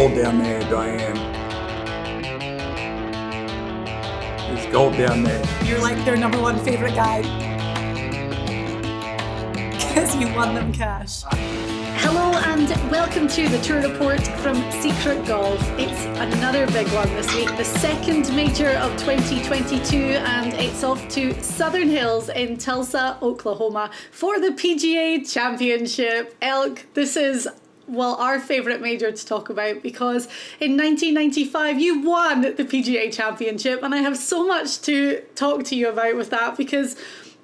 gold down there, Diane. There's gold down there. You're like their number one favorite guy. Because you won them cash. Hello and welcome to the tour report from Secret Golf. It's another big one this week, the second major of 2022, and it's off to Southern Hills in Tulsa, Oklahoma for the PGA Championship. Elk, this is, well, our favourite major to talk about because in 1995 you won the PGA Championship, and I have so much to talk to you about with that because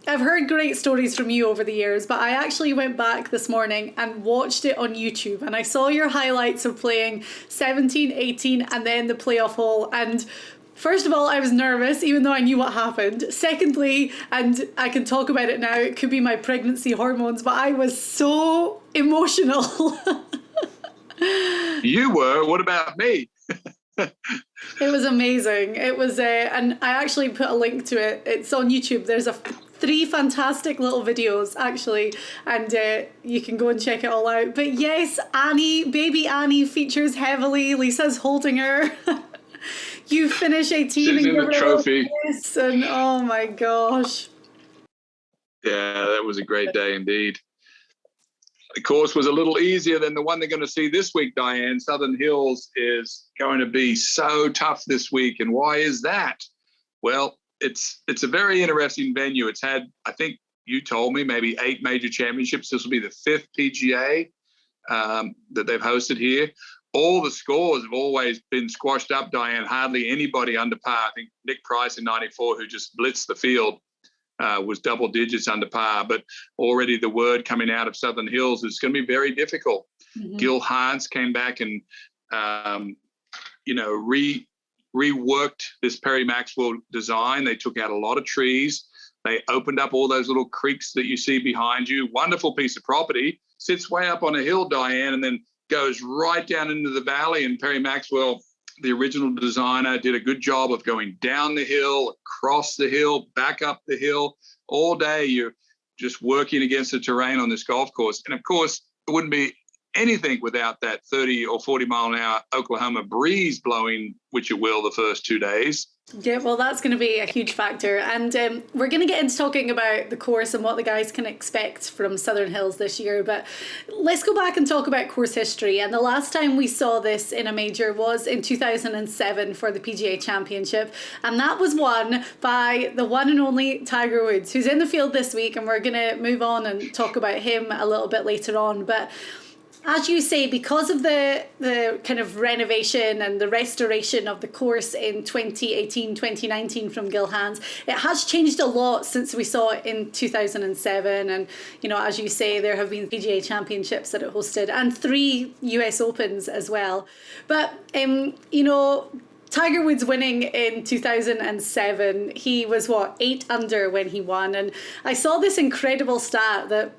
I've heard great stories from you over the years, but I actually went back this morning and watched it on YouTube, and I saw your highlights of playing 17, 18 and then the playoff hole. And first of all, I was nervous, even though I knew what happened. Secondly, and I can talk about it now, it could be my pregnancy hormones, but I was so emotional. You were? What about me? It was amazing. It was, and I actually put a link to it. It's on YouTube. There's three fantastic little videos, actually, and you can go and check it all out. But yes, Annie, baby Annie features heavily. Lisa's holding her. You finish 18 She's and in give the her trophy. a kiss, and oh my gosh. Yeah, that was a great day indeed. The course was a little easier than the one they're going to see this week, Diane. Southern Hills is going to be so tough this week. And why is that? Well, it's a very interesting venue. It's had, I think you told me, maybe 8 major championships. This will be the 5th PGA that they've hosted here. All the scores have always been squashed up, Diane. Hardly anybody under par. I think Nick Price in 94, who just blitzed the field, was double digits under par, but already the word coming out of Southern Hills is going to be very difficult. Mm-hmm. Gil Hans came back and, reworked this Perry Maxwell design. They took out a lot of trees. They opened up all those little creeks that you see behind you. Wonderful piece of property. Sits way up on a hill, Diane, and then goes right down into the valley. And Perry Maxwell, the original designer, did a good job of going down the hill, across the hill, back up the hill. All day you're just working against the terrain on this golf course. And of course, it wouldn't be anything without that 30 or 40 mile an hour Oklahoma breeze blowing, which it will the first 2 days. Yeah, well, that's going to be a huge factor. And we're going to get into talking about the course and what the guys can expect from Southern Hills this year. But let's go back and talk about course history. And the last time we saw this in a major was in 2007 for the PGA Championship. And that was won by the one and only Tiger Woods, who's in the field this week. And we're going to move on and talk about him a little bit later on. But as you say, because of the kind of renovation and the restoration of the course in 2018, 2019 from Gil Hans, it has changed a lot since we saw it in 2007. And, as you say, there have been PGA Championships that it hosted and 3 US Opens as well. But, Tiger Woods winning in 2007, he was 8 under when he won. And I saw this incredible stat that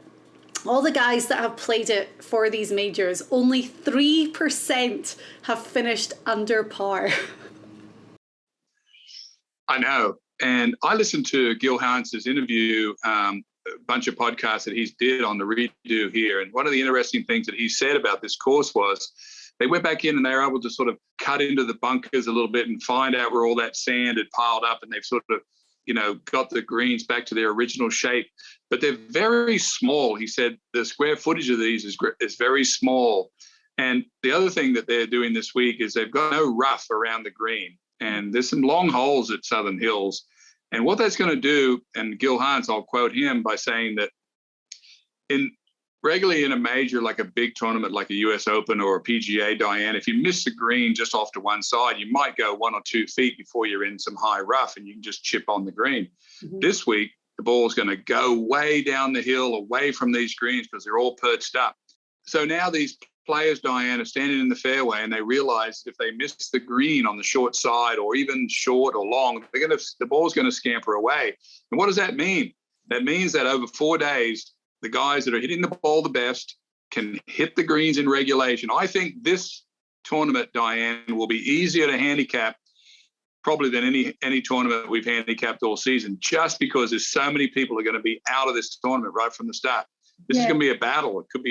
all the guys that have played it for these majors, only 3% have finished under par. I know. And I listened to Gil Hans's interview, a bunch of podcasts that he's did on the redo here. And one of the interesting things that he said about this course was they went back in and they were able to sort of cut into the bunkers a little bit and find out where all that sand had piled up. And they've sort of got the greens back to their original shape, but they're very small. He said the square footage of these is very small. And the other thing that they're doing this week is they've got no rough around the green. And there's some long holes at Southern Hills. And what that's going to do, and Gil Hans, I'll quote him by saying that regularly in a major, like a big tournament, like a US Open or a PGA, Diane, if you miss the green just off to one side, you might go 1 or 2 feet before you're in some high rough and you can just chip on the green. Mm-hmm. This week, the ball's going to go way down the hill away from these greens because they're all perched up. So now these players, Diane, are standing in the fairway and they realize if they miss the green on the short side or even short or long, the ball's going to scamper away. And what does that mean? That means that over 4 days, the guys that are hitting the ball the best can hit the greens in regulation. I think this tournament, Diane, will be easier to handicap probably than any tournament we've handicapped all season, just because there's so many people are going to be out of this tournament right from the start. This is going to be a battle. It could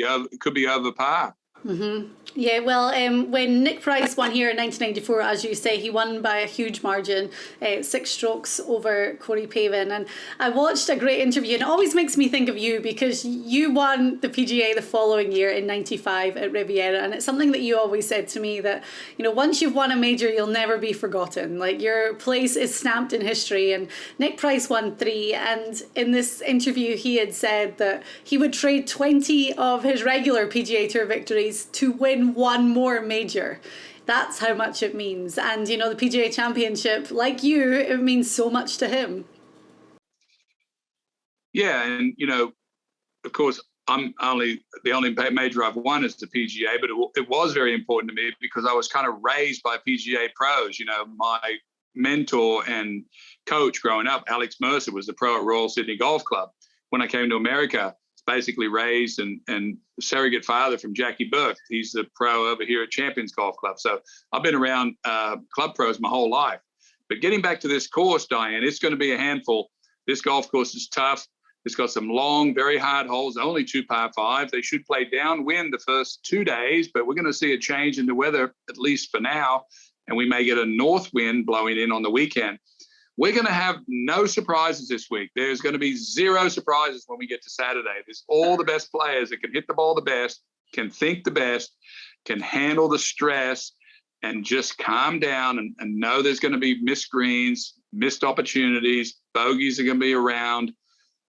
be over par. Mm-hmm. Yeah, well, when Nick Price won here in 1994, as you say, he won by a huge margin, 6 strokes over Corey Pavin. And I watched a great interview, and it always makes me think of you because you won the PGA the following year in 95 at Riviera. And it's something that you always said to me that, you know, once you've won a major, you'll never be forgotten. Like, your place is stamped in history. And Nick Price won 3. And in this interview, he had said that he would trade 20 of his regular PGA Tour victories to win one more major. That's how much it means. And you know, the PGA Championship, like you, it means so much to him. Yeah, and you know, of course, the only major I've won is the PGA, but it was very important to me because I was kind of raised by PGA pros. You know, my mentor and coach growing up, Alex Mercer, was the pro at Royal Sydney Golf Club. When I came to America, basically raised and surrogate father from Jackie Burke. He's the pro over here at Champions Golf Club. So I've been around club pros my whole life. But getting back to this course, Diane, it's going to be a handful. This golf course is tough. It's got some long, very hard holes, only 2 par 5s. They should play downwind the first 2 days, but we're going to see a change in the weather, at least for now. And we may get a north wind blowing in on the weekend. We're going to have no surprises this week. There's going to be 0 surprises when we get to Saturday. There's all the best players that can hit the ball the best, can think the best, can handle the stress, and just calm down and know there's going to be missed greens, missed opportunities, bogeys are going to be around,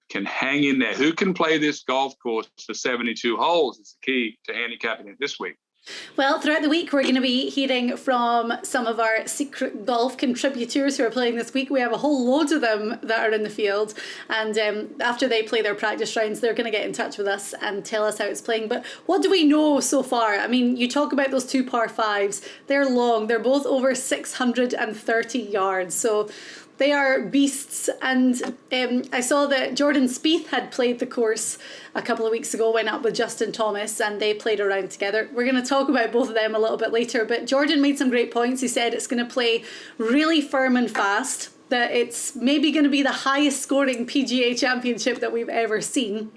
can hang in there. Who can play this golf course for 72 holes is the key to handicapping it this week. Well, throughout the week, we're going to be hearing from some of our secret golf contributors who are playing this week. We have a whole load of them that are in the field. And after they play their practice rounds, they're going to get in touch with us and tell us how it's playing. But what do we know so far? I mean, you talk about those 2 par 5s. They're long. They're both over 630 yards. So they are beasts. And I saw that Jordan Spieth had played the course a couple of weeks ago, went up with Justin Thomas, and they played around together. We're going to talk about both of them a little bit later, but Jordan made some great points. He said it's going to play really firm and fast, that it's maybe going to be the highest scoring PGA Championship that we've ever seen.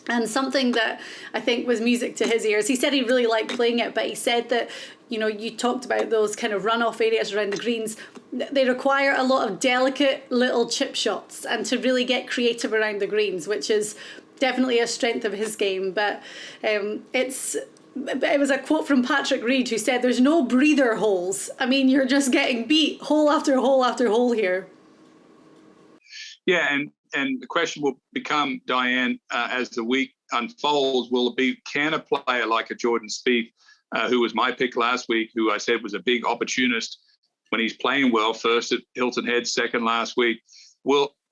And something that I think was music to his ears. He said he really liked playing it, but he said that, you know, you talked about those kind of runoff areas around the greens. They require a lot of delicate little chip shots and to really get creative around the greens, which is definitely a strength of his game. But it was a quote from Patrick Reed who said, "There's no breather holes." I mean, you're just getting beat hole after hole after hole here. Yeah, and the question will become, Diane, as the week unfolds, will it be, can a player like a Jordan Spieth, who was my pick last week, who I said was a big opportunist when he's playing well, first at Hilton Head, second last week,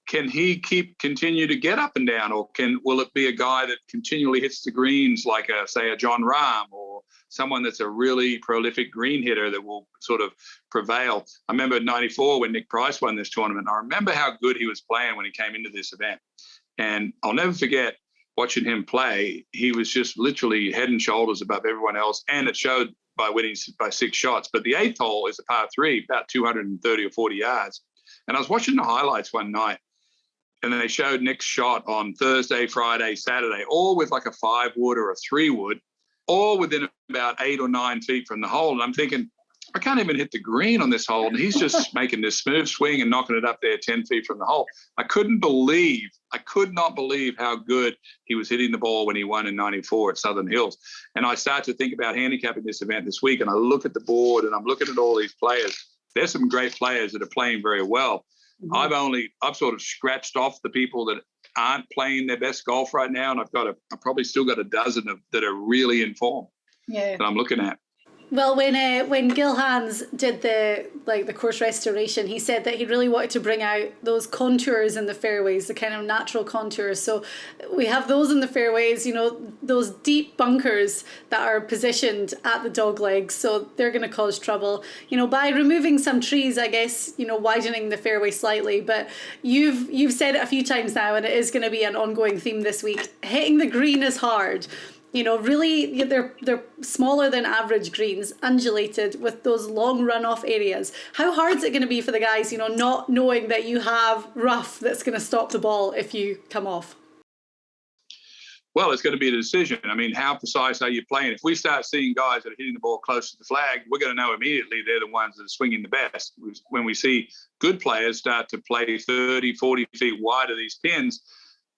can he continue to get up and down, or will it be a guy that continually hits the greens like say a John Rahm, or someone that's a really prolific green hitter that will sort of prevail? I remember in '94 when Nick Price won this tournament. I remember how good he was playing when he came into this event, and I'll never forget watching him play. He was just literally head and shoulders above everyone else, and it showed by winning by 6 shots. But the 8th hole is a par 3, about 230 or 40 yards, and I was watching the highlights one night. And then they showed Nick's shot on Thursday, Friday, Saturday, all with like a 5-wood or a 3-wood, all within about 8 or 9 feet from the hole. And I'm thinking, I can't even hit the green on this hole. And he's just making this smooth swing and knocking it up there 10 feet from the hole. I could not believe how good he was hitting the ball when he won in '94 at Southern Hills. And I start to think about handicapping this event this week. And I look at the board and I'm looking at all these players. There's some great players that are playing very well. Mm-hmm. I've sort of scratched off the people that aren't playing their best golf right now, and I've probably still got a dozen that are really in form. Yeah, that I'm looking at. Well, when Gil Hans did the course restoration, he said that he really wanted to bring out those contours in the fairways, the kind of natural contours. So we have those in the fairways, you know, those deep bunkers that are positioned at the dog legs. So they're going to cause trouble, you know, by removing some trees, I guess, you know, widening the fairway slightly. But you've said it a few times now, and it is going to be an ongoing theme this week. Hitting the green is hard. You know, really, they're smaller than average greens, undulated with those long runoff areas. How hard is it going to be for the guys, you know, not knowing that you have rough that's going to stop the ball if you come off? Well, it's going to be a decision. I mean, how precise are you playing? If we start seeing guys that are hitting the ball close to the flag, we're going to know immediately they're the ones that are swinging the best. When we see good players start to play 30, 40 feet wide of these pins,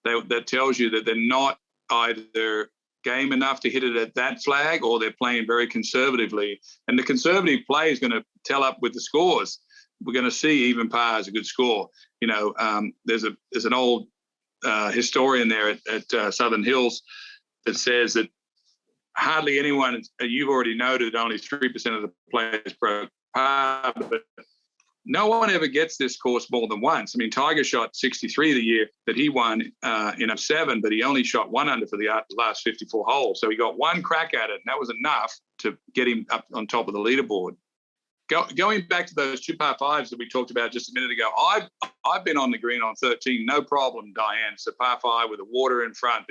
that tells you that they're not either game enough to hit it at that flag, or they're playing very conservatively. And the conservative play is going to tell up with the scores. We're going to see even par is a good score. You know, there's an old historian there at Southern Hills that says that hardly anyone, you've already noted, only 3% of the players broke par, but no one ever gets this course more than once. I mean, Tiger shot 63 the year that he won in '07, but he only shot 1 under for the last 54 holes. So he got one crack at it, and that was enough to get him up on top of the leaderboard. Going back to those 2 par 5s that we talked about just a minute ago, I've been on the green on 13, no problem, Diane. It's a par 5 with the water in front,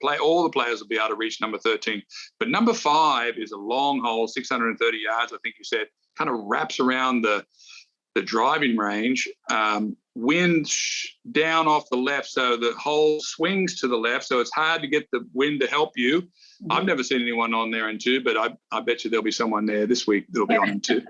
but all the players will be able to reach number 13. But number 5 is a long hole, 630 yards, I think you said, kind of wraps around the driving range. Wind down off the left, so the hole swings to the left, so it's hard to get the wind to help you. Mm-hmm. I've never seen anyone on there in 2, but I bet you there'll be someone there this week that'll be on in 2.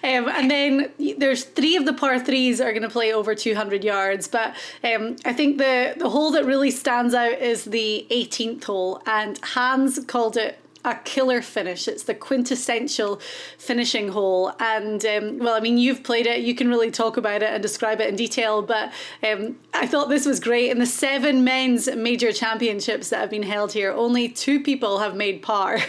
And then there's 3 of the par 3s are going to play over 200 yards. But I think the hole that really stands out is the 18th hole. And Hans called it a killer finish. It's the quintessential finishing hole. And well, I mean, you've played it, you can really talk about it and describe it in detail, but I thought this was great. In the 7 men's major championships that have been held here, only 2 people have made par.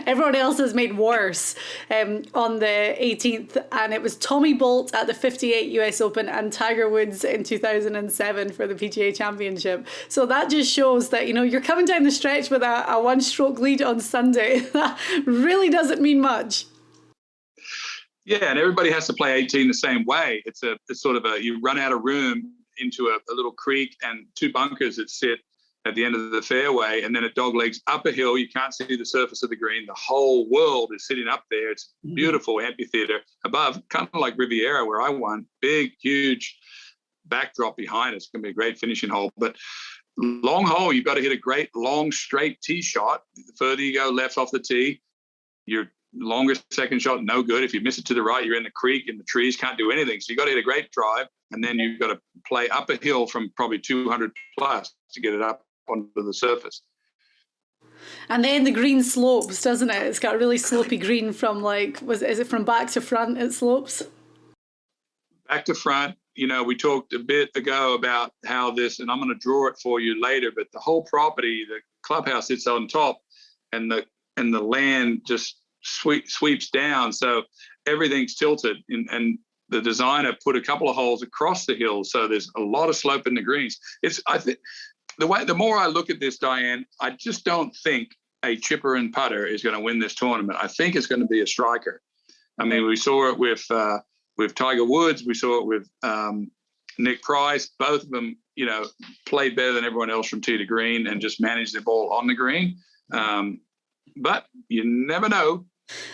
Everyone else has made worse on the 18th, and it was Tommy Bolt at the 58 US Open and Tiger Woods in 2007 for the PGA Championship. So that just shows that, you know, you're coming down the stretch with a 1-stroke lead on Sunday. That really doesn't mean much. Yeah, and everybody has to play 18 the same way. It's sort of you run out of room into a little creek and 2 bunkers that sit at the end of the fairway, and then it dog legs up a hill. You can't see the surface of the green. The whole world is sitting up there. It's beautiful amphitheater above, kind of like Riviera where I won. Big, huge backdrop behind us. It's going to be a great finishing hole. But long hole, you've got to hit a great long straight tee shot. The further you go left off the tee, your longer second shot, no good. If you miss it to the right, you're in the creek, in the trees, can't do anything. So you've got to hit a great drive, and then you've got to play up a hill from probably 200 plus to get it up onto the surface. And then the green slopes, doesn't it? It's got a really slopey green from is it from back to front it slopes? Back to front. You know, we talked a bit ago about how this, and I'm going to draw it for you later, but the whole property, the clubhouse sits on top, and the land just sweeps down. So everything's tilted, and the designer put a couple of holes across the hill. So there's a lot of slope in the greens. I think the more I look at this, Diane, I just don't think a chipper and putter is going to win this tournament. I think it's going to be a striker. I mean, we saw it with Tiger Woods, we saw it with Nick Price. Both of them, you know, played better than everyone else from tee to green and just managed the ball on the green. But you never know.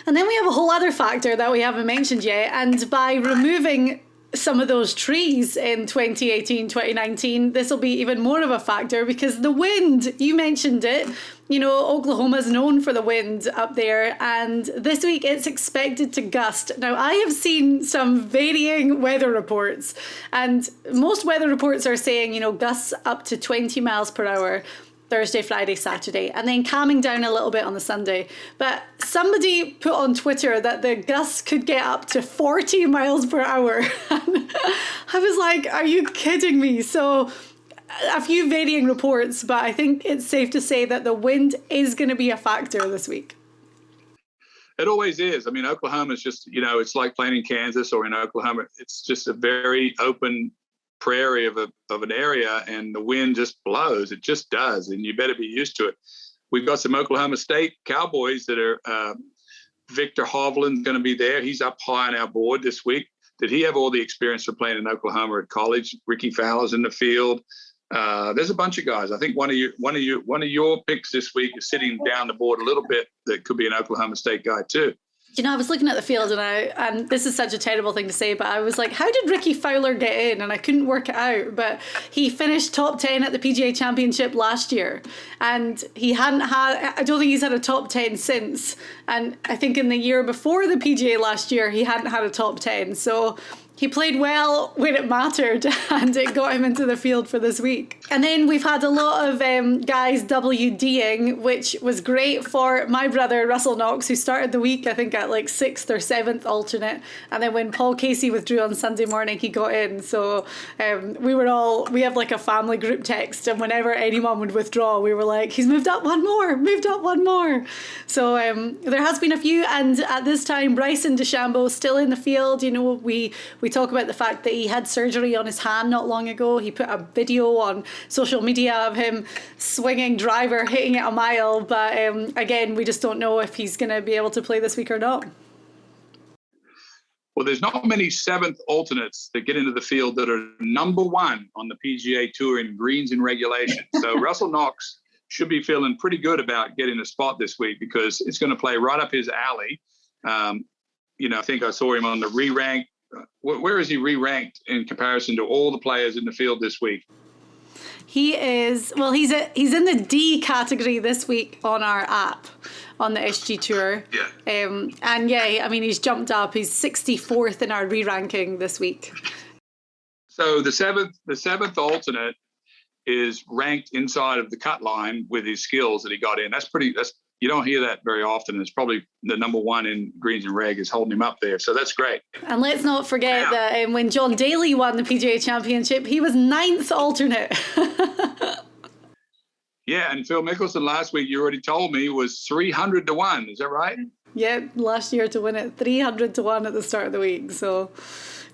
And then we have a whole other factor that we haven't mentioned yet. And by removing some of those trees in 2018, 2019, this will be even more of a factor because the wind, you mentioned it, you know, Oklahoma's known for the wind up there, and this week it's expected to gust. Now, I have seen some varying weather reports, and most weather reports are saying, you know, gusts up to 20 miles per hour. Thursday, Friday, Saturday, and then calming down a little bit on the Sunday. But somebody put on Twitter that the gusts could get up to 40 miles per hour. I was like, are you kidding me? So a few varying reports, but I think it's safe to say that the wind is going to be a factor this week. It always is. I mean, Oklahoma is just, you know, it's like playing in Kansas or in Oklahoma. It's just a very open prairie of an area, and the wind just blows. It just does, and you better be used to it. We've got some Oklahoma State Cowboys that are Victor Hovland's going to be there. He's up high on our board this week. Did he have all the experience for playing in Oklahoma at college? Ricky Fowler's in the field. There's a bunch of guys. I think one of your picks this week is sitting down the board a little bit that could be an Oklahoma State guy too. You know, I was looking at the field and this is such a terrible thing to say, but I was like, how did Ricky Fowler get in? And I couldn't work it out, but he finished top 10 at the PGA Championship last year, and I don't think he's had a top 10 since. And I think in the year before the PGA last year, he hadn't had a top 10. So he played well when it mattered, and it got him into the field for this week. And then we've had a lot of guys WDing, which was great for my brother, Russell Knox, who started the week, I think, at like 6th or 7th alternate. And then when Paul Casey withdrew on Sunday morning, he got in. So we have like a family group text, and whenever anyone would withdraw, we were like, he's moved up one more. So there has been a few, and at this time, Bryson DeChambeau still in the field. You know, we talk about the fact that he had surgery on his hand not long ago. He put a video on social media of him swinging driver, hitting it a mile. But again, we just don't know if he's going to be able to play this week or not. Well, there's not many 7th alternates that get into the field that are number 1 on the PGA Tour in greens and regulation. So Russell Knox should be feeling pretty good about getting a spot this week, because it's going to play right up his alley. You know, I think I saw him on the re-rank. Where is he re-ranked in comparison to all the players in the field this week? He is, well, he's in the D category this week on our app on the SG Tour. Yeah. And yeah, I mean, he's jumped up. He's 64th in our re-ranking this week. So the seventh alternate is ranked inside of the cut line with his skills that he got in. You don't hear that very often. It's probably the number 1 in greens and reg is holding him up there. So that's great. And let's not forget that when John Daly won the PGA Championship, he was 9th alternate. Yeah, and Phil Mickelson last week, you already told me, was 300 to 1. Is that right? Yeah, last year to win it, 300 to 1 at the start of the week. So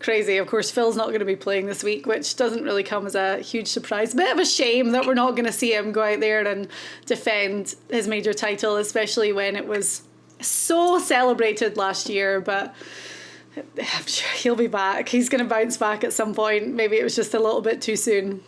crazy. Of course, Phil's not going to be playing this week, which doesn't really come as a huge surprise. Bit of a shame that we're not going to see him go out there and defend his major title, especially when it was so celebrated last year. But I'm sure he'll be back. He's going to bounce back at some point. Maybe it was just a little bit too soon.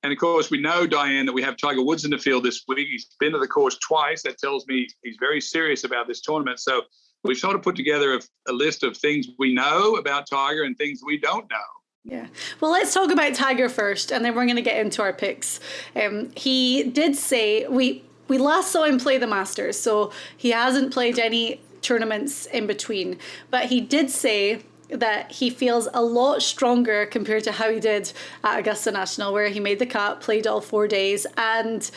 And of course, we know, Diane, that we have Tiger Woods in the field this week. He's been to the course twice. That tells me he's very serious about this tournament. So we've sort of put together a list of things we know about Tiger and things we don't know. Yeah. Well, let's talk about Tiger first, and then we're going to get into our picks. He did say, we last saw him play the Masters, so he hasn't played any tournaments in between. But he did say that he feels a lot stronger compared to how he did at Augusta National, where he made the cut, played all 4 days. And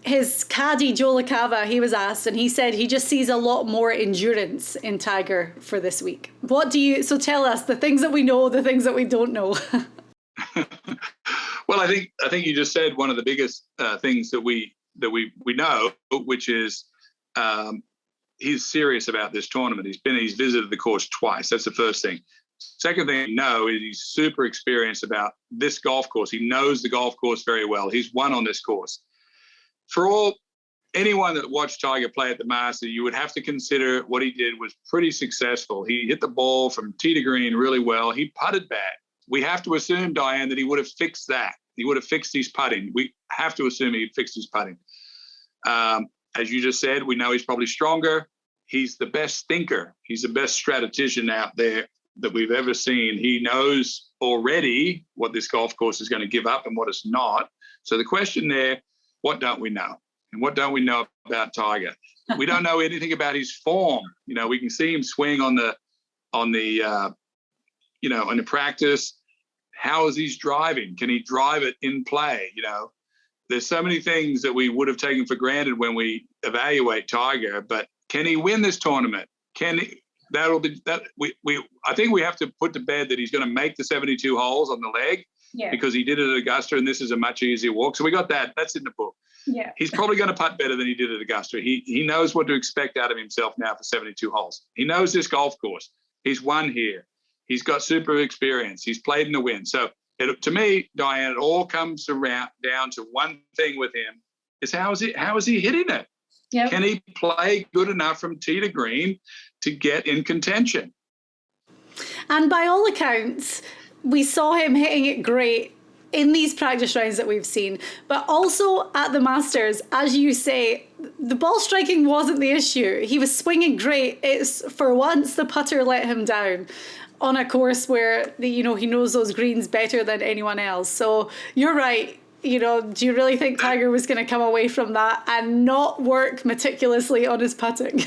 his caddy, Joe LaCava, he was asked, and he said he just sees a lot more endurance in Tiger for this week. So tell us the things that we know, the things that we don't know. Well, I think you just said one of the biggest things that we know, which is he's serious about this tournament. He's visited the course twice. That's the first thing. Second thing we know is he's super experienced about this golf course. He knows the golf course very well. He's won on this course. For anyone that watched Tiger play at the Masters, you would have to consider what he did was pretty successful. He hit the ball from tee to green really well. He putted bad. We have to assume, Diane, that he would have fixed that. He would have fixed his putting. We have to assume he fixed his putting. As you just said, we know he's probably stronger. He's the best thinker. He's the best strategician out there that we've ever seen. He knows already what this golf course is going to give up and what it's not. So the question there, what don't we know? And what don't we know about Tiger? We don't know anything about his form. You know, we can see him swing on the practice. How is he driving? Can he drive it in play? You know, there's so many things that we would have taken for granted when we evaluate Tiger, but can he win this tournament? I think we have to put to bed that he's going to make the 72 holes on the leg, because he did it at Augusta, and this is a much easier walk. So we got that. That's in the book. Yeah. He's probably going to putt better than he did at Augusta. He knows what to expect out of himself now for 72 holes. He knows this golf course. He's won here. He's got super experience. He's played in the wind. So to me, Diane, it all comes down to one thing with him: is how is he hitting it? Yep. Can he play good enough from tee to green to get in contention? And by all accounts, we saw him hitting it great in these practice rounds that we've seen, but also at the Masters, as you say, the ball striking wasn't the issue. He was swinging great. It's for once the putter let him down on a course where, he knows those greens better than anyone else. So you're right. Do you really think Tiger was going to come away from that and not work meticulously on his putting?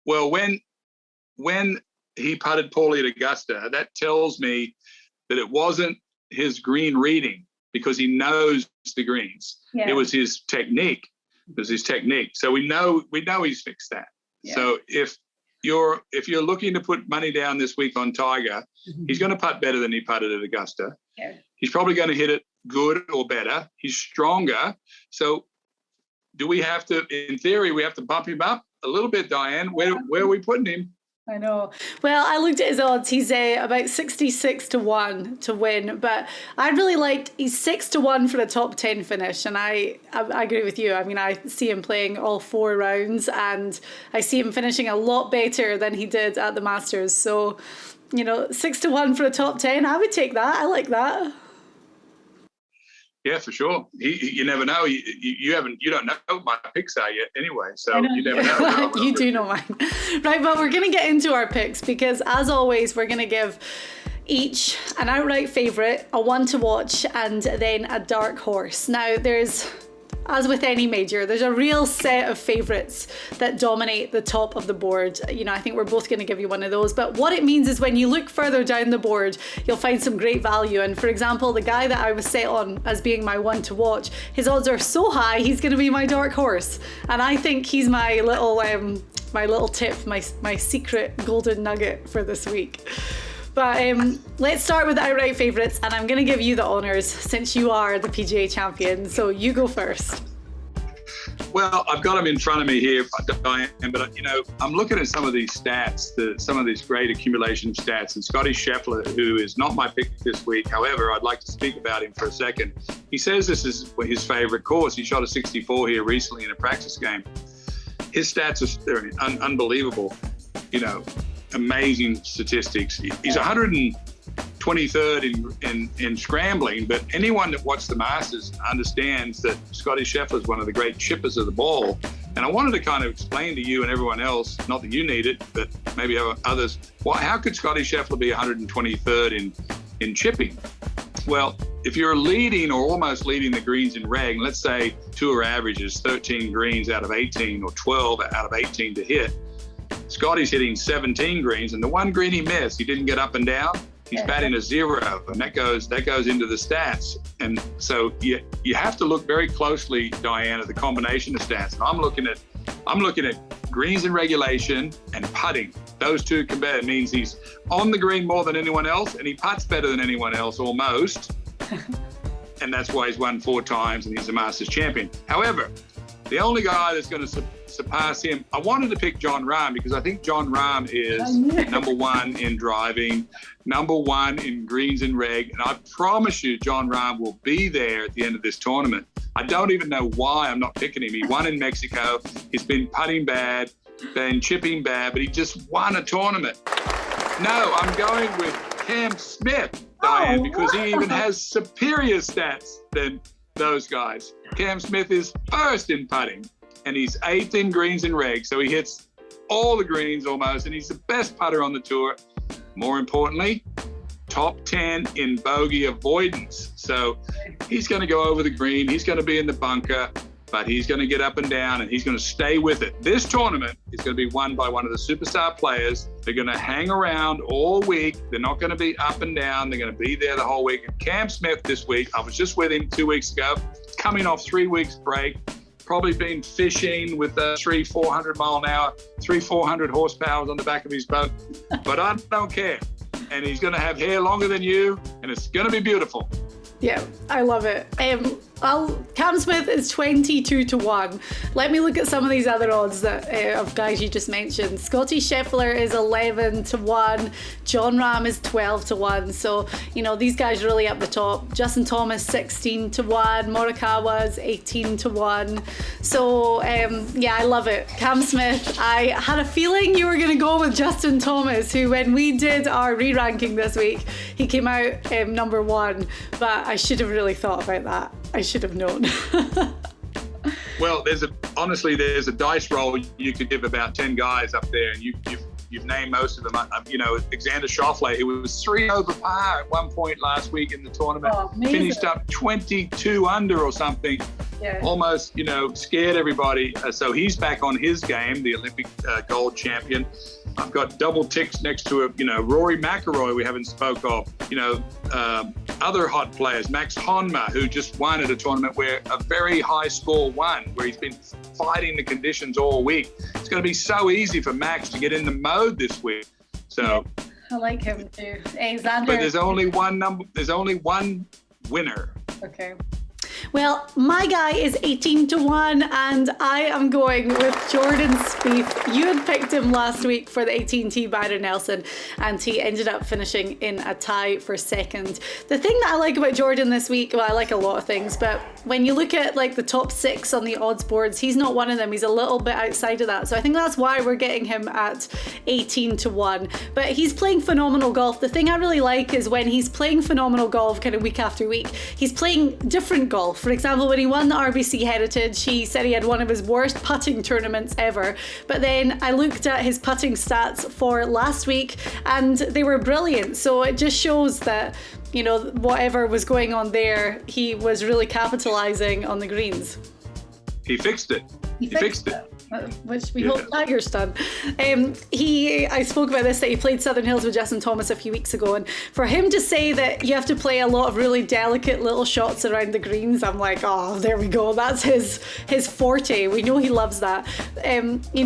Well, when he putted poorly at Augusta, that tells me that it wasn't his green reading, because he knows the greens. Yeah. It was his technique. So we know he's fixed that. Yeah. So if you're looking to put money down this week on Tiger, he's going to putt better than he putted at Augusta. Yeah. He's probably going to hit it good or better. He's stronger. So do we have to, in theory, we have to bump him up a little bit, Diane? Where are we putting him? I know. Well, I looked at his odds. He's about 66-1 to win, but I really liked, he's 6-1 for a top 10 finish. And I agree with you. I mean, I see him playing all 4 rounds, and I see him finishing a lot better than he did at the Masters. So, 6-1 for a top 10, I would take that. I like that. Yeah, for sure. You never know. You don't know what my picks are yet anyway, so you never know. You do know mine. Right, but we're going to get into our picks, because as always, we're going to give each an outright favourite, a one to watch, and then a dark horse. Now, as with any major, there's a real set of favourites that dominate the top of the board. I think we're both going to give you one of those. But what it means is when you look further down the board, you'll find some great value. And for example, the guy that I was set on as being my one to watch, his odds are so high, he's going to be my dark horse. And I think he's my little tip, my secret golden nugget for this week. But let's start with the outright favourites, and I'm going to give you the honours since you are the PGA champion. So you go first. Well, I've got them in front of me here, Diane, but I'm looking at some of these stats, some of these great accumulation stats, and Scotty Scheffler, who is not my pick this week. However, I'd like to speak about him for a second. He says this is his favourite course. He shot a 64 here recently in a practice game. His stats are unbelievable. Amazing statistics. He's 123rd in scrambling, but anyone that watched the Masters understands that Scotty Scheffler is one of the great chippers of the ball. And I wanted to kind of explain to you and everyone else, not that you need it, but maybe others, how could Scotty Scheffler be 123rd in chipping? Well, if you're leading or almost leading the greens in reg, let's say tour average is 13 greens out of 18 or 12 out of 18 to hit, Scotty's hitting 17 greens, and the one green he missed, he didn't get up and down. He's batting a 0, and that goes into the stats. And so you have to look very closely, Diane, at the combination of stats. And I'm looking at greens in regulation and putting. Those two combined means he's on the green more than anyone else, and he putts better than anyone else almost. And that's why he's won 4 times, and he's a Masters champion. However, the only guy that's going to surpass him, I wanted to pick Jon Rahm, because I think Jon Rahm is number 1 in driving, number 1 in greens and reg, and I promise you Jon Rahm will be there at the end of this tournament. I don't even know why I'm not picking him. He won in Mexico. He's been putting bad, been chipping bad, but he just won a tournament. No, I'm going with Cam Smith, Diane, because he even has superior stats than those guys. Cam Smith is first in putting, and he's 8th in greens and reg, so he hits all the greens almost, and he's the best putter on the tour. More importantly, top 10 in bogey avoidance. So he's going to go over the green, he's going to be in the bunker, but he's going to get up and down, and he's going to stay with it. This tournament is going to be won by one of the superstar players. They're going to hang around all week. They're not going to be up and down. They're going to be there the whole week. And Cam Smith this week, I was just with him 2 weeks ago, coming off 3 weeks break, probably been fishing with 400 mile an hour, 400 horsepower on the back of his boat, but I don't care. And he's going to have hair longer than you, and it's going to be beautiful. Yeah, I love it. Cam Smith is 22-1. Let me look at some of these other odds that of guys you just mentioned. Scotty Scheffler is 11-1. John Ram is 12-1. So, these guys really up the top. Justin Thomas 16-1. Morikawa is 18-1. So, I love it. Cam Smith, I had a feeling you were going to go with Justin Thomas, who when we did our re-ranking this week, he came out number 1. But I should have really thought about that. I should have known. Well, there's a dice roll you could give about 10 guys up there, and you've named most of them. Alexander Schauffele, who was 3 over par at one point last week in the tournament, finished up 22 under or something. Yeah. Almost, scared everybody. So he's back on his game, the Olympic gold champion. I've got double ticks next to it. Rory McIlroy, we haven't spoke of. Other hot players, Max Honma, who just won at a tournament where a very high score won, where he's been fighting the conditions all week. It's going to be so easy for Max to get in the mode this week. So I like him too. Hey, Xander. But there's only one winner. Okay. Well, my guy is 18-1, and I am going with Jordan Spieth. You had picked him last week for the 18T Byron Nelson, and he ended up finishing in a tie for second. The thing that I like about Jordan this week, well, I like a lot of things, but when you look at like the top 6 on the odds boards, he's not one of them. He's a little bit outside of that. So I think that's why we're getting him at 18-1. But he's playing phenomenal golf. The thing I really like is when he's playing phenomenal golf kind of week after week, he's playing different golf. For example, when he won the RBC Heritage, he said he had one of his worst putting tournaments ever. But then I looked at his putting stats for last week and they were brilliant. So it just shows that, whatever was going on there, he was really capitalizing on the greens. He fixed it. He fixed it. Which we hope Tiger's done. I spoke about this, that he played Southern Hills with Justin Thomas a few weeks ago, and for him to say that you have to play a lot of really delicate little shots around the greens, I'm like, oh, there we go. That's his forte. We know he loves that.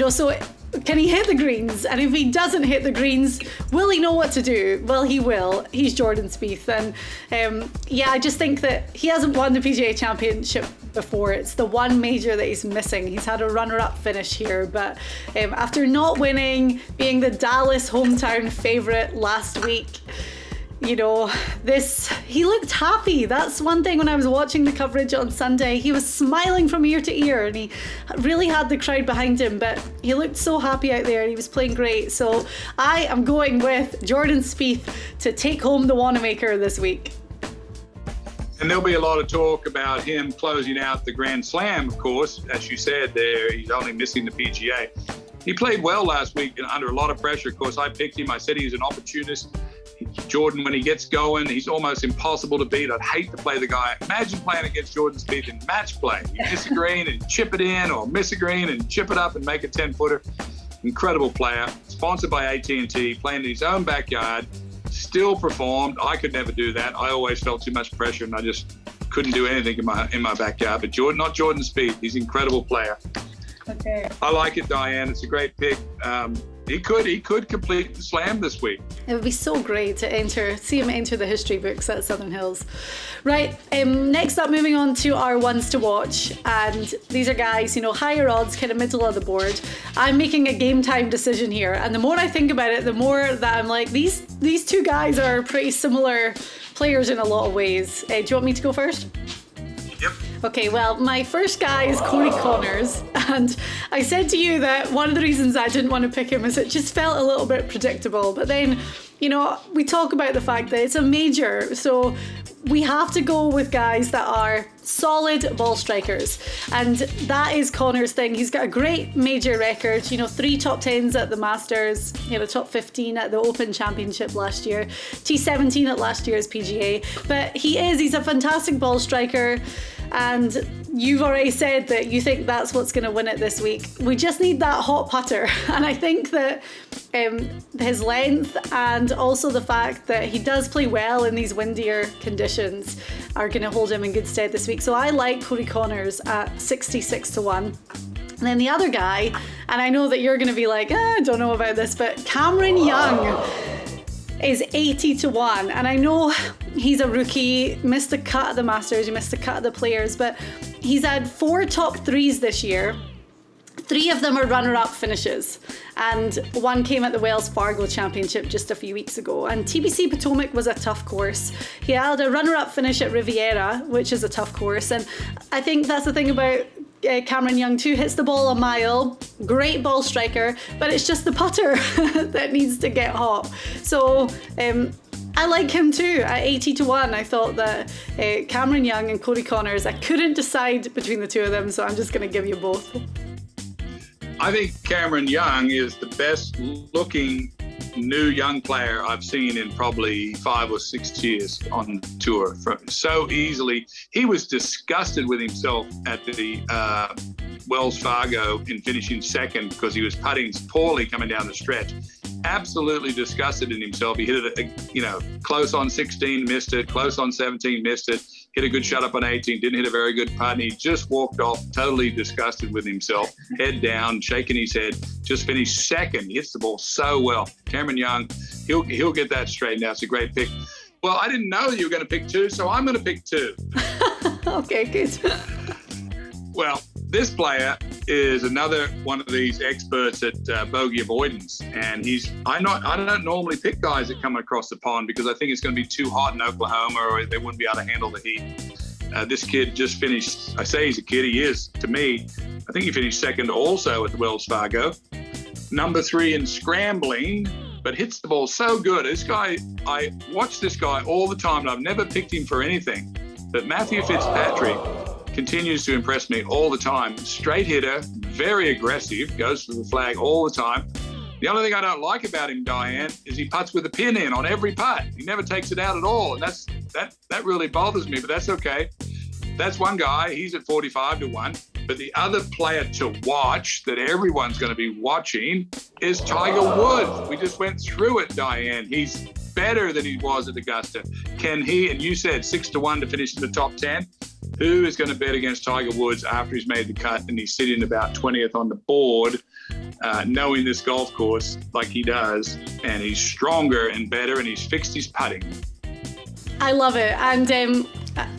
So can he hit the greens? And if he doesn't hit the greens, will he know what to do? Well, he will. He's Jordan Spieth. And I just think that he hasn't won the PGA Championship before. It's the one major that he's missing. He's had a runner-up finish here, but after not winning, being the Dallas hometown favourite last week, he looked happy. That's one thing when I was watching the coverage on Sunday. He was smiling from ear to ear and he really had the crowd behind him, but he looked so happy out there and he was playing great. So I am going with Jordan Spieth to take home the Wanamaker this week. And there'll be a lot of talk about him closing out the Grand Slam, of course. As you said there, he's only missing the PGA. He played well last week under a lot of pressure. Of course, I picked him. I said he was an opportunist. Jordan, when he gets going, he's almost impossible to beat. I'd hate to play the guy. Imagine playing against Jordan Spieth in match play. You miss a green and chip it in, or miss a green and chip it up and make a 10-footer. Incredible player. Sponsored by AT&T, playing in his own backyard. Still performed. I could never do that. I always felt too much pressure and I just couldn't do anything in my backyard. But not Jordan Spieth. He's an incredible player. Okay. I like it, Diane. It's a great pick. He could complete the slam this week. It would be so great to see him enter the history books at Southern Hills. Right, next up, moving on to our ones to watch, and these are guys, higher odds, kind of middle of the board. I'm making a game time decision here, and the more I think about it, the more that I'm like, these two guys are pretty similar players in a lot of ways. Do you want me to go first? Yep. Okay, well, my first guy is Corey Connors, and I said to you that one of the reasons I didn't want to pick him is it just felt a little bit predictable, but then, we talk about the fact that it's a major, so we have to go with guys that are solid ball strikers, and that is Connor's thing. He's got a great major record, 3 top 10s at the Masters, top 15 at the Open Championship last year, T17 at last year's PGA, but he's a fantastic ball striker. And you've already said that you think that's what's going to win it this week. We just need that hot putter. And I think that his length and also the fact that he does play well in these windier conditions are going to hold him in good stead this week. So I like Corey Connors at 66-1. And then the other guy, and I know that you're going to be like, I don't know about this, but Cameron Young. is 80-1. And I know he's a rookie, missed the cut at the Masters, he missed the cut at the Players, but he's had 4 top 3s this year. 3 of them are runner-up finishes, and 1 came at the Wells Fargo Championship just a few weeks ago. And TBC Potomac was a tough course. He had a runner-up finish at Riviera, which is a tough course, and I think that's the thing about Cameron Young too. Hits the ball a mile, great ball striker, but it's just the putter that needs to get hot. So I like him too at 80-1. I thought that Cameron Young and Cody Connors, I couldn't decide between the two of them, so I'm just going to give you both. I think Cameron Young is the best looking new young player I've seen in probably 5 or 6 years on tour. So easily, he was disgusted with himself at the Wells Fargo in finishing second because he was putting poorly coming down the stretch. Absolutely disgusted in himself. He hit it, close on 16, missed it. Close on 17, missed it. Hit a good shot up on 18, didn't hit a very good putt. And he just walked off totally disgusted with himself, head down, shaking his head, just finished second. He hits the ball so well. Cameron Young, he'll get that straightened out. It's a great pick. Well, I didn't know you were going to pick 2, so I'm going to pick 2. Okay, good. Well, this player is another one of these experts at bogey avoidance, and I don't normally pick guys that come across the pond because I think it's going to be too hot in Oklahoma or they wouldn't be able to handle the heat. This kid just finished. I say he's a kid. He is to me. I think he finished second also at the Wells Fargo. Number 3 in scrambling, but hits the ball so good. This guy, I watch this guy all the time, and I've never picked him for anything. But Matthew Fitzpatrick continues to impress me all the time. Straight hitter, very aggressive, goes for the flag all the time. The only thing I don't like about him, Diane, is he putts with a pin in on every putt. He never takes it out at all, and that really bothers me, but that's okay. That's one guy. He's at 45-1. But the other player to watch that everyone's going to be watching is Tiger Woods. We just went through it, Diane. He's better than he was at Augusta. Can he, and you said 6-1 to finish in the top 10. Who is going to bet against Tiger Woods after he's made the cut and he's sitting about 20th on the board, knowing this golf course like he does, and he's stronger and better and he's fixed his putting. I love it, and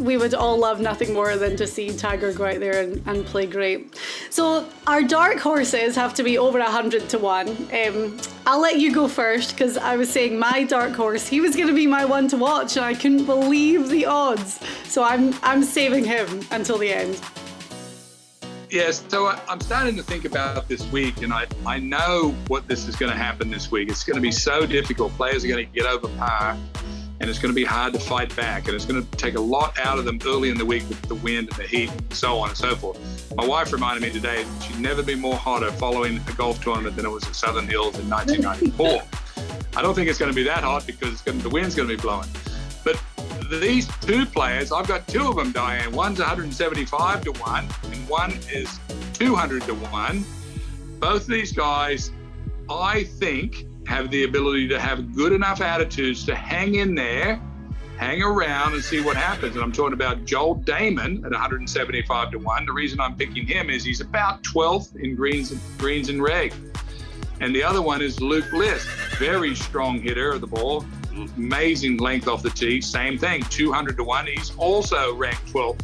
we would all love nothing more than to see Tiger go out there and play great. So our dark horses have to be over 100-1. I'll let you go first because I was saying my dark horse, he was going to be my one to watch, and I couldn't believe the odds. So I'm saving him until the end. Yes, so I'm starting to think about this week, and I know what this is going to happen this week. It's going to be so difficult. Players are going to get over par, and it's going to be hard to fight back, and it's going to take a lot out of them early in the week with the wind and the heat and so on and so forth. My wife reminded me today that she'd never been more hotter following a golf tournament than it was at Southern Hills in 1994. I don't think it's going to be that hot because the wind's going to be blowing. But these 2 players, I've got 2 of them, Diane. One's 175-1 and one is 200-1. Both of these guys, I think, have the ability to have good enough attitudes to hang in there, hang around and see what happens. And I'm talking about Joel Damon at 175-1. The reason I'm picking him is he's about 12th in greens and reg. And the other one is Luke List, very strong hitter of the ball, amazing length off the tee, same thing, 200-1. He's also ranked 12th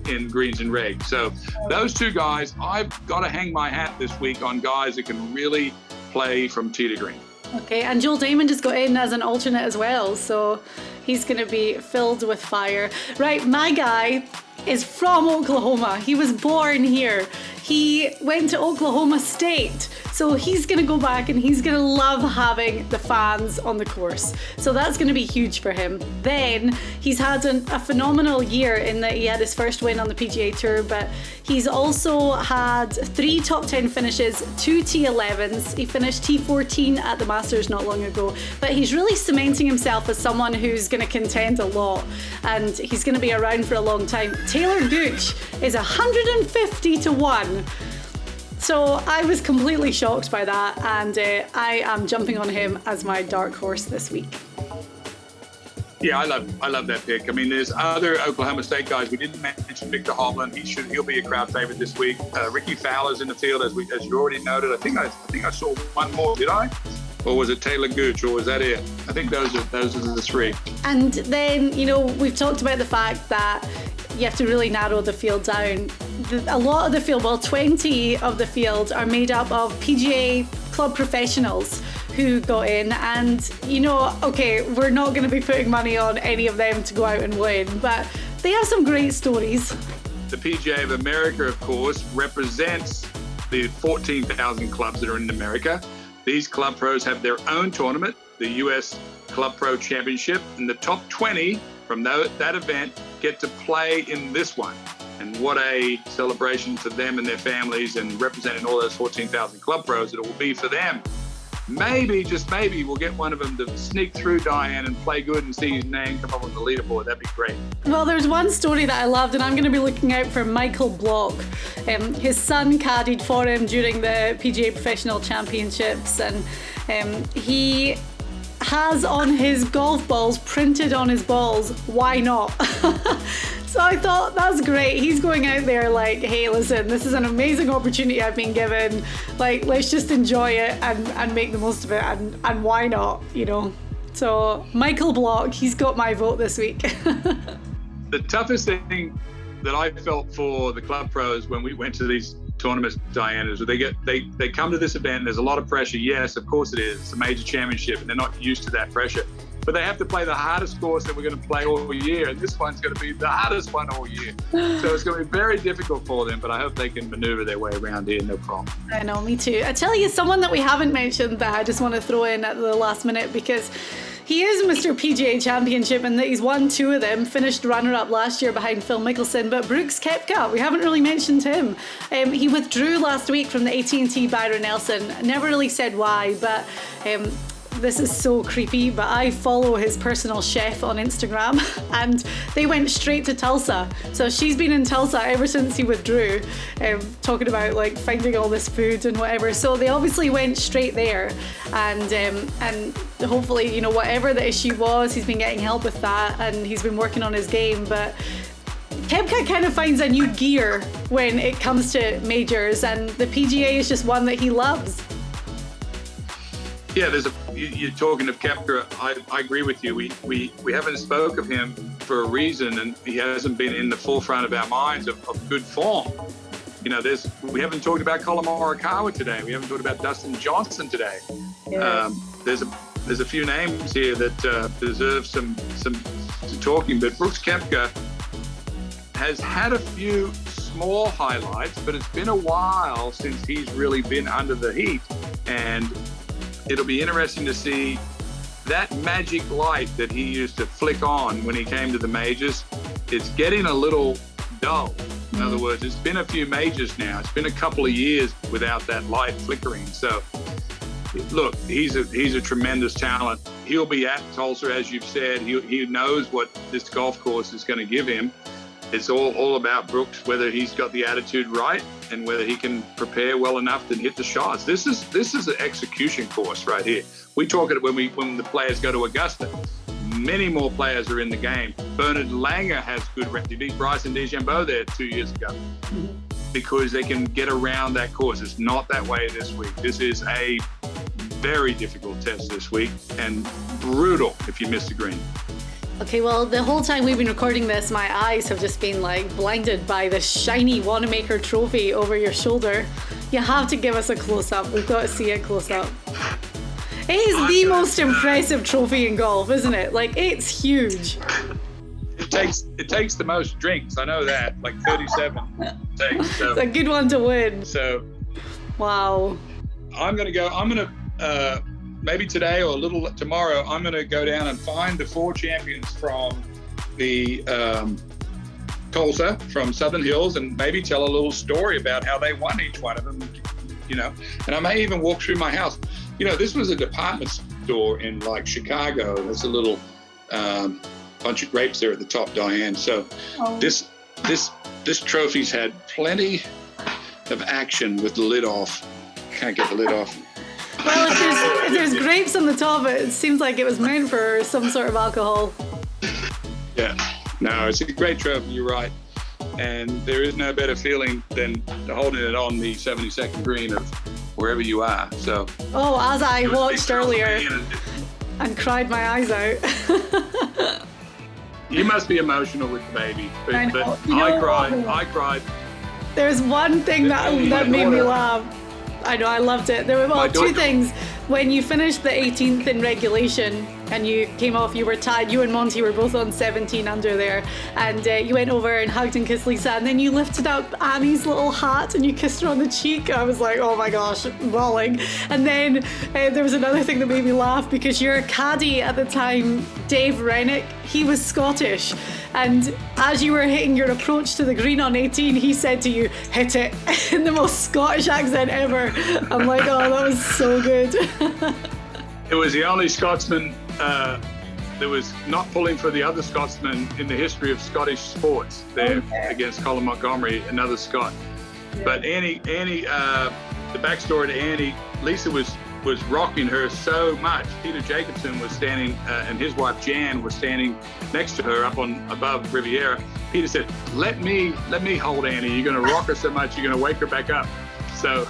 in greens and reg. So those 2 guys, I've got to hang my hat this week on guys that can really play from tee to green. Okay, and Joel Damon just got in as an alternate as well, so he's going to be filled with fire. Right, my guy is from Oklahoma. He was born here. He went to Oklahoma State. So he's going to go back and he's going to love having the fans on the course. So that's going to be huge for him. Then he's had a phenomenal year in that he had his first win on the PGA Tour, but he's also had 3 top 10 finishes, 2 T11s. He finished T14 at the Masters not long ago, but he's really cementing himself as someone who's going to contend a lot, and he's going to be around for a long time. Taylor Gooch is 150-1. So I was completely shocked by that, and I am jumping on him as my dark horse this week. Yeah, I love that pick. I mean, there's other Oklahoma State guys. We didn't mention Victor Hovland. He'll be a crowd favorite this week. Ricky Fowler's in the field, as you already noted. I think I saw one more. Did I? or was it Taylor Gooch, or was that it? I think those are the three. And then, we've talked about the fact that you have to really narrow the field down. A lot of the field, 20 of the field are made up of PGA club professionals who got in, and okay, we're not going to be putting money on any of them to go out and win, but they have some great stories. The PGA of America, of course, represents the 14,000 clubs that are in America. These club pros have their own tournament, the US Club Pro Championship, and the top 20 from that event get to play in this one. And what a celebration to them and their families, and representing all those 14,000 club pros that it will be for them. Maybe, just maybe, we'll get one of them to sneak through, Diane, and play good and see his name come up on the leaderboard. That'd be great. Well, there's one story that I loved, and I'm going to be looking out for Michael Block. His son caddied for him during the PGA Professional Championships, and he has on his golf balls, printed on his balls, "Why not?" So I thought, that's great. He's going out there like, hey, listen, this is an amazing opportunity I've been given. Like, let's just enjoy it and make the most of it. And why not, So Michael Block, he's got my vote this week. The toughest thing that I felt for the club pros when we went to these tournaments, Diane, is they come to this event and there's a lot of pressure. Yes, of course it is. It's a major championship and they're not used to that pressure. But they have to play the hardest course that we're going to play all year, and this one's going to be the hardest one all year. So it's going to be very difficult for them, but I hope they can maneuver their way around here, no problem. I know, me too. I tell you, someone that we haven't mentioned that I just want to throw in at the last minute, because he is Mr. PGA Championship and that he's won 2 of them, finished runner-up last year behind Phil Mickelson, but Brooks Koepka, we haven't really mentioned him. He withdrew last week from the AT&T Byron Nelson. Never really said why, but this is so creepy, but I follow his personal chef on Instagram, and they went straight to Tulsa. So she's been in Tulsa ever since he withdrew, talking about like finding all this food and whatever. So they obviously went straight there, and hopefully, whatever the issue was, he's been getting help with that, and he's been working on his game. But Koepka kind of finds a new gear when it comes to majors, and the PGA is just one that he loves. Yeah, you're talking of Koepka. I agree with you. We haven't spoke of him for a reason, and he hasn't been in the forefront of our minds of good form. We haven't talked about Colin Morikawa today. We haven't talked about Dustin Johnson today. Yeah. There's a few names here that deserve some talking, but Brooks Koepka has had a few small highlights, but it's been a while since he's really been under the heat, and it'll be interesting to see that magic light that he used to flick on when he came to the majors. It's getting a little dull. In other words, it's been a few majors now. It's been a couple of years without that light flickering. So, look, he's a tremendous talent. He'll be at Tulsa, as you've said. He knows what this golf course is going to give him. It's all about Brooks, whether he's got the attitude right and whether he can prepare well enough to hit the shots. This is an execution course right here. We talk it when the players go to Augusta. Many more players are in the game. Bernard Langer has good record. He beat Bryson DeChambeau there 2 years ago because they can get around that course. It's not that way this week. This is a very difficult test this week and brutal if you miss the green. Okay, well, the whole time we've been recording this, my eyes have just been like blinded by this shiny Wanamaker trophy over your shoulder. You have to give us a close-up. We've got to see it close up. It is the most impressive trophy in golf, isn't it? Like, it's huge. It takes the most drinks. I know that, like 37 takes. So. It's a good one to win. So, wow. I'm gonna maybe today or a little tomorrow, I'm going to go down and find the 4 champions from the Tulsa, from Southern Hills, and maybe tell a little story about how they won each one of them, And I may even walk through my house. This was a department store in like Chicago. There's a little bunch of grapes there at the top, Diane. So this trophy's had plenty of action with the lid off. Can't get the lid off. Well, if there's grapes on the top, it seems like it was meant for some sort of alcohol. Yeah, no, it's a great trophy, you're right. And there is no better feeling than holding it on the 72nd green of wherever you are. So. Oh, as I watched earlier And and cried my eyes out. you must be emotional with the baby, but I know. I You know, cried. There's one thing that made me laugh. I know, I loved it. There were two things. When you finished the 18th in regulation and you came off, you were tied. You and Monty were both on 17 under there. And you went over and hugged and kissed Lisa. And then you lifted up Annie's little hat and you kissed her on the cheek. I was like, oh my gosh, bawling. And then there was another thing that made me laugh because your caddy at the time, Dave Rennick, he was Scottish. And as you were hitting your approach to the green on 18, he said to you, hit it, in the most Scottish accent ever. I'm like, oh, that was so good. It was the only Scotsman that was not pulling for the other Scotsman in the history of Scottish sports there against Colin Montgomery, another Scot. Yeah. But Annie, the backstory to Annie, Lisa was rocking her so much. Peter Jacobson was standing, and his wife Jan was standing next to her up above Riviera. Peter said, "Let me hold Annie. You're going to rock her so much, you're going to wake her back up." So,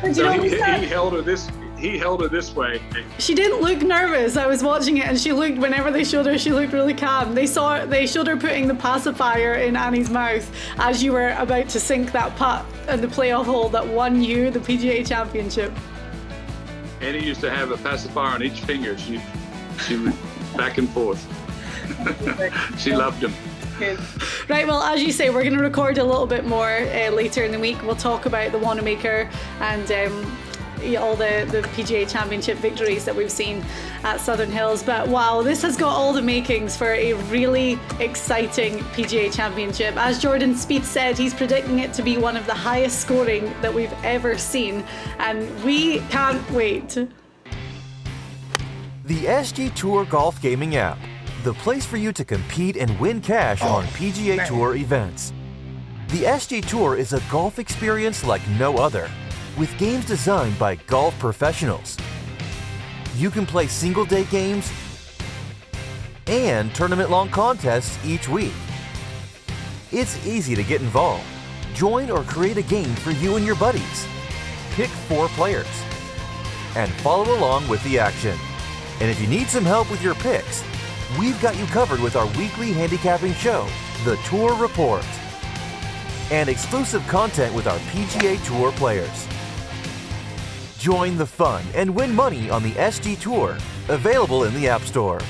he held her this. He held her this way. She didn't look nervous. I was watching it, and she looked. Whenever they showed her, she looked really calm. They showed her putting the pacifier in Annie's mouth as you were about to sink that putt in the playoff hole that won you the PGA Championship. Annie used to have a pacifier on each finger. She would back and forth. She loved him. Good. Right, well, as you say, we're going to record a little bit more later in the week. We'll talk about the Wanamaker and all the PGA Championship victories that we've seen at Southern Hills. But wow, this has got all the makings for a really exciting PGA Championship. As Jordan Spieth said, he's predicting it to be one of the highest scoring that we've ever seen, and we can't wait. The SG Tour Golf Gaming app, the place for you to compete and win cash on PGA Tour events. The SG Tour is a golf experience like no other, with games designed by golf professionals. You can play single-day games and tournament-long contests each week. It's easy to get involved. Join or create a game for you and your buddies. Pick 4 players and follow along with the action. And if you need some help with your picks, we've got you covered with our weekly handicapping show, The Tour Report, and exclusive content with our PGA Tour players. Join the fun and win money on the SG Tour, available in the App Store.